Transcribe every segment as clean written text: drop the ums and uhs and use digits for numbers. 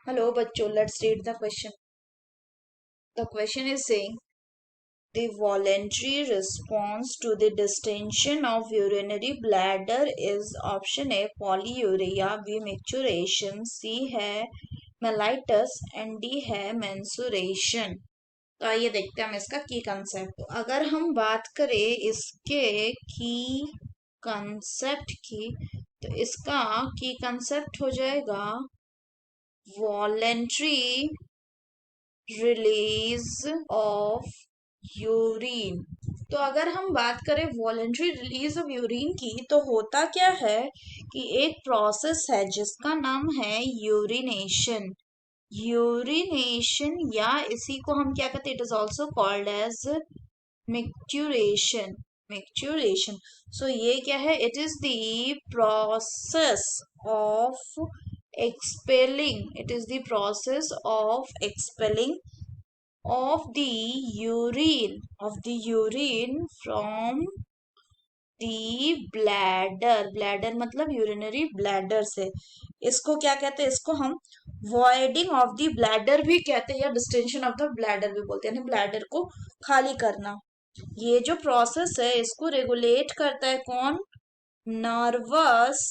Hello, bachcho. Let's read the question. The question is saying the voluntary response to the distension of urinary bladder is option A polyuria, B micturition, C है mellitus and D है mensuration. तो आइए देखते हैं हम इसका की concept. तो अगर हम बात करें इसके की कंसेप्ट की, तो इसका की कंसेप्ट हो जाएगा वॉलेंट्री रिलीज ऑफ यूरिन। तो अगर हम बात करें वॉलेंट्री रिलीज ऑफ यूरिन की, तो होता क्या है कि एक प्रोसेस है जिसका नाम है यूरिनेशन। यूरिनेशन या इसी को हम क्या कहते हैं, it is also called as micturition. Micturition, so ये क्या है, it is the process of expelling, it is the process of expelling of the urine from the bladder। bladder मतलब यूरिनरी ब्लैडर से। इसको क्या कहते हैं, इसको हम voiding of the bladder भी कहते हैं या distension of the bladder भी बोलते हैं, यानी ब्लैडर को खाली करना। ये जो प्रोसेस है इसको रेगुलेट करता है कौन, नर्वस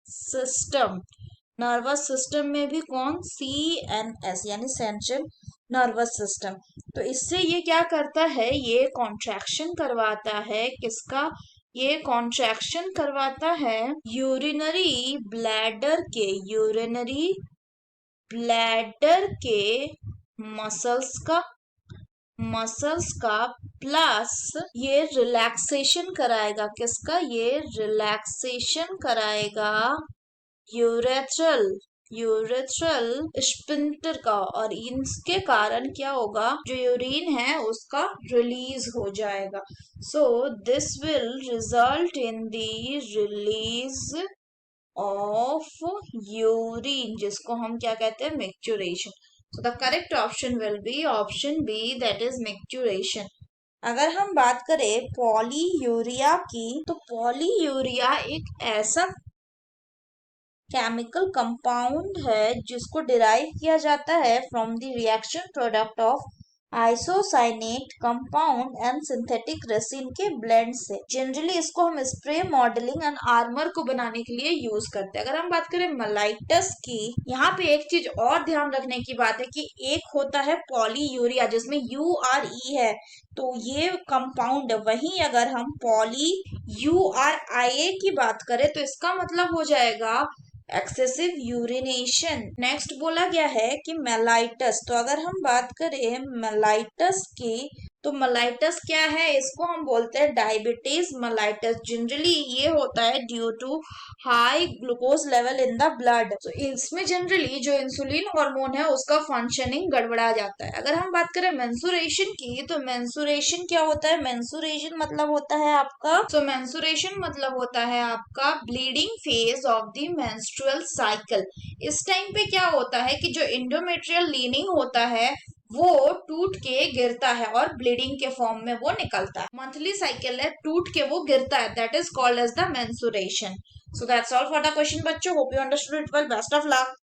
सिस्टम। नर्वस सिस्टम में भी कौन, CNS यानी सेंट्रल नर्वस सिस्टम। तो इससे ये क्या करता है, ये कॉन्ट्रैक्शन करवाता है किसका, ये कॉन्ट्रैक्शन करवाता है यूरिनरी ब्लैडर के, यूरिनरी ब्लैडर के मसल्स का प्लस ये रिलैक्सेशन कराएगा किसका, ये रिलैक्सेशन कराएगा यूरेथ्रल स्पिंटर का। और इसके कारण क्या होगा, जो यूरिन है उसका रिलीज हो जाएगा। So this will result in the release of urine, जिसको हम क्या कहते हैं, micturition. So the correct option will be option B, that is micturition. अगर हम बात करें पॉलीयूरिया की, तो पॉलीयूरिया एक ऐसा केमिकल कंपाउंड है जिसको डिराइव किया जाता है from the reaction product of isocyanate compound and synthetic resin के ब्लेंड से। जनरली इसको हम स्प्रे मॉडलिंग एंड आर्मर को बनाने के लिए यूज करते हैं। अगर हम बात करें मलाइटस की, यहाँ पे एक चीज और ध्यान रखने की बात है कि एक होता है पॉलीयूरिया जिसमें URE है, तो ये कंपाउंड। वहीं अगर हम पॉली URIA की बात करें तो इसका मतलब हो जाएगा एक्सेसिव यूरिनेशन। नेक्स्ट बोला गया है कि मेलाइटस। तो अगर हम बात करें मेलाइटस की, तो मेलाइटस क्या है, इसको हम बोलते हैं डायबिटीज मेलाइटस। जनरली ये होता है due to high glucose level in the blood. तो इसमें जनरली जो इंसुलिन हार्मोन है उसका फंक्शनिंग गड़बड़ा जाता है। अगर हम बात करें मेंसुरेशन की, तो मेंसुरेशन क्या होता है, मेंसुरेशन मतलब होता है आपका, तो मेंसुरेशन मतलब होता है आपका bleeding phase of the menstrual cycle. इस टाइम पे क्या होता है कि जो इंडोमेट्रियल लीनिंग होता है वो टूट के गिरता है और ब्लीडिंग के फॉर्म में वो निकलता है। मंथली साइकिल है, टूट के वो गिरता है, that is called as the menstruation. So that's all for the question बच्चों, hope you understood it well, best of luck.